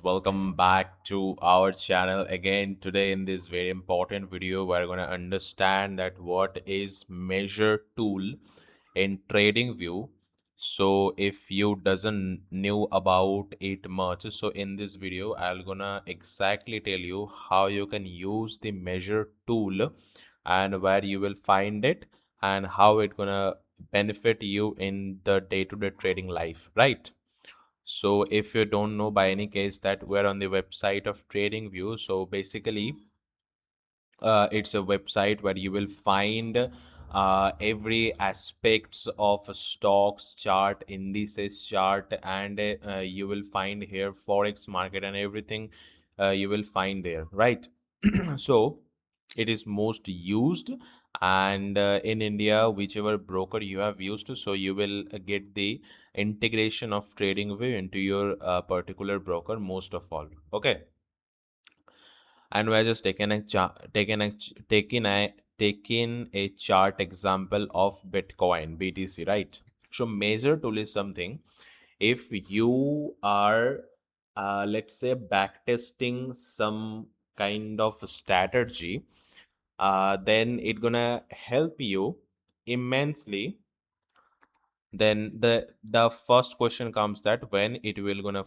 welcome back to our channel again. Today in this very important video, we're going to understand that what is measure tool in TradingView. So if you doesn't knew about it much, so in this video, I'm gonna exactly tell you how you can use the measure tool and where you will find it and how it gonna benefit you in the day-to-day trading life, right? So if you don't know by any case that we're on the website of TradingView, so basically it's a website where you will find every aspects of a stocks chart, indices chart, and you will find here forex market and everything you will find there, right? So it is most used, and in India, whichever broker you have used, so you will get the integration of TradingView into your particular broker most of all. Okay, and we're just taking a chart example of Bitcoin BTC, right? So measure tool is something if you are let's say backtesting some kind of strategy, then it gonna help you immensely. Then the first question comes that when it will gonna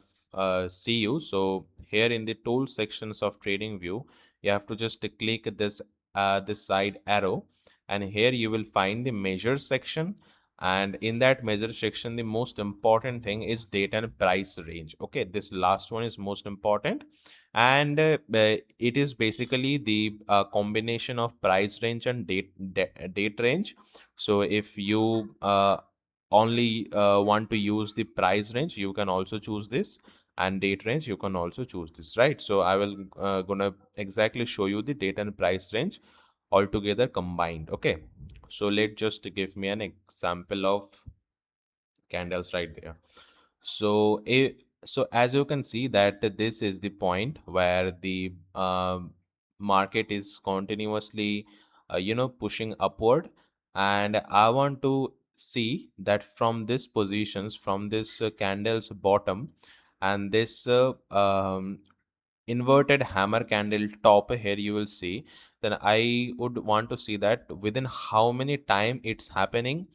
see you. So here in the tool sections of TradingView, you have to just click this side arrow, and here you will find the measure section. And in that measure section, the most important thing is date and price range. Okay, this last one is most important, and it is basically the combination of price range and date range. So if you only want to use the price range, you can also choose this, and date range you can also choose this, right? So I will gonna exactly show you the date and price range altogether combined. Okay, so let just give me an example of candles right there. So so as you can see that this is the point where the market is continuously pushing upward, and I want to see that from this positions, from this candle's bottom, and this inverted hammer candle top here you will see, then I would want to see that within how many time it's happening,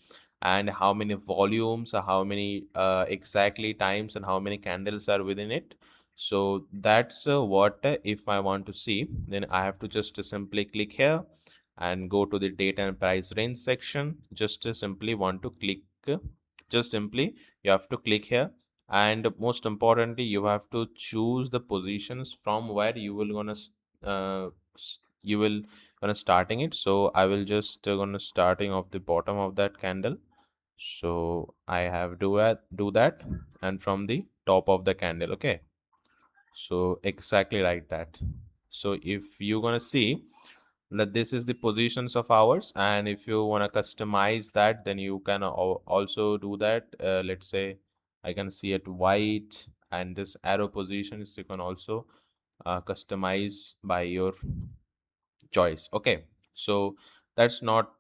and how many volumes, how many exactly times, and how many candles are within it. So that's what if I want to see, then I have to just simply click here and go to the date and price range section. Just simply want to click, just simply you have to click here, and most importantly you have to choose the positions from where you will gonna you will gonna starting it. So I will just gonna starting off the bottom of that candle. So I have do that, and from the top of the candle. Okay, so exactly like that. So if you're gonna see that this is the positions of ours, and if you want to customize that, then you can also do that. Let's say I can see it white, and this arrow positions you can also customize by your choice. Okay, so that's not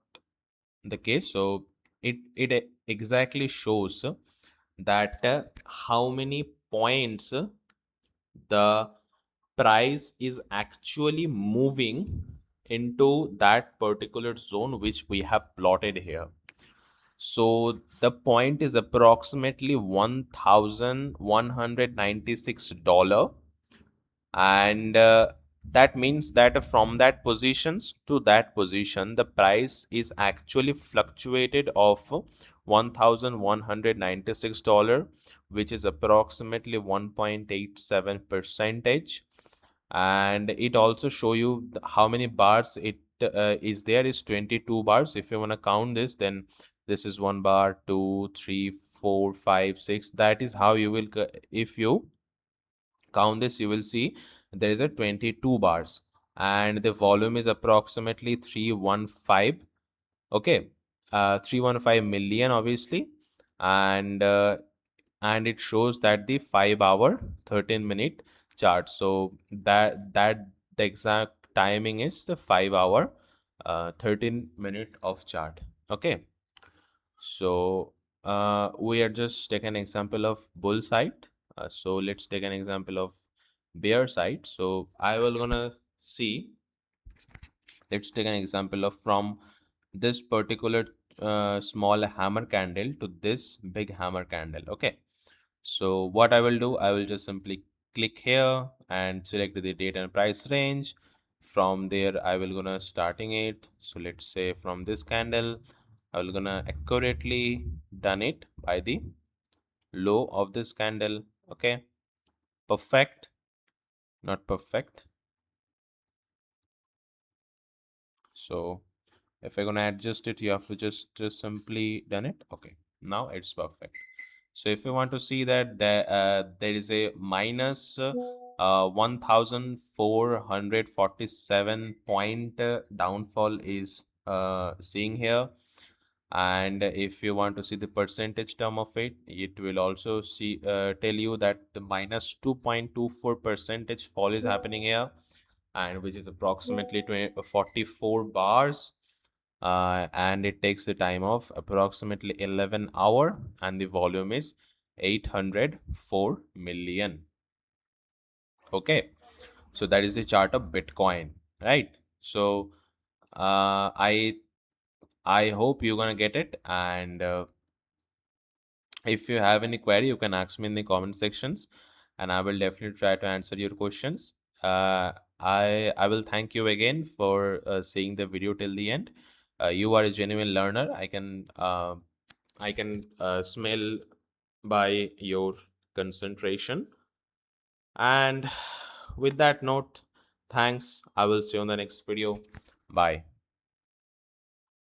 the case. So it exactly shows that how many points the price is actually moving into that particular zone which we have plotted here. So the point is approximately $1,196, and that means that from that positions to that position, the price is actually fluctuated of $1,196, which is approximately 1.87 percentage. And it also show you how many bars it is there is 22 bars. If you want to count this, then this is 1 bar, 2, 3, 4, 5, 6. That is how you will if you count this, you will see there is a 22 bars, and the volume is approximately 315. Okay, 315 million obviously. And it shows that the 5 hour 13 minute chart. So that the exact timing is the 5 hour 13 minute of chart. Okay, so we are just take an example of bull side. So let's take an example of bear side. So I will gonna see, let's take an example of from this particular small hammer candle to this big hammer candle. Okay, so what I will do, I will just simply click here and select the date and price range. From there I will gonna starting it, so let's say from this candle I will gonna accurately done it by the low of this candle. Okay, perfect, not perfect. So if I'm gonna adjust it, you have to just simply done it. Okay, now it's perfect. So if you want to see that there is a minus 1447 point downfall is seeing here. And if you want to see the percentage term of it, it will also see tell you that the minus 2.24 percentage fall is happening here, and which is approximately 44 bars, and it takes the time of approximately 11 hour, and the volume is 804 million. Okay, so that is the chart of Bitcoin, right? So I hope you're gonna get it, and if you have any query, you can ask me in the comment sections, and I will definitely try to answer your questions. I will thank you again for seeing the video till the end. You are a genuine learner. I can smell by your concentration. And with that note, thanks. I will see you on the next video. Bye.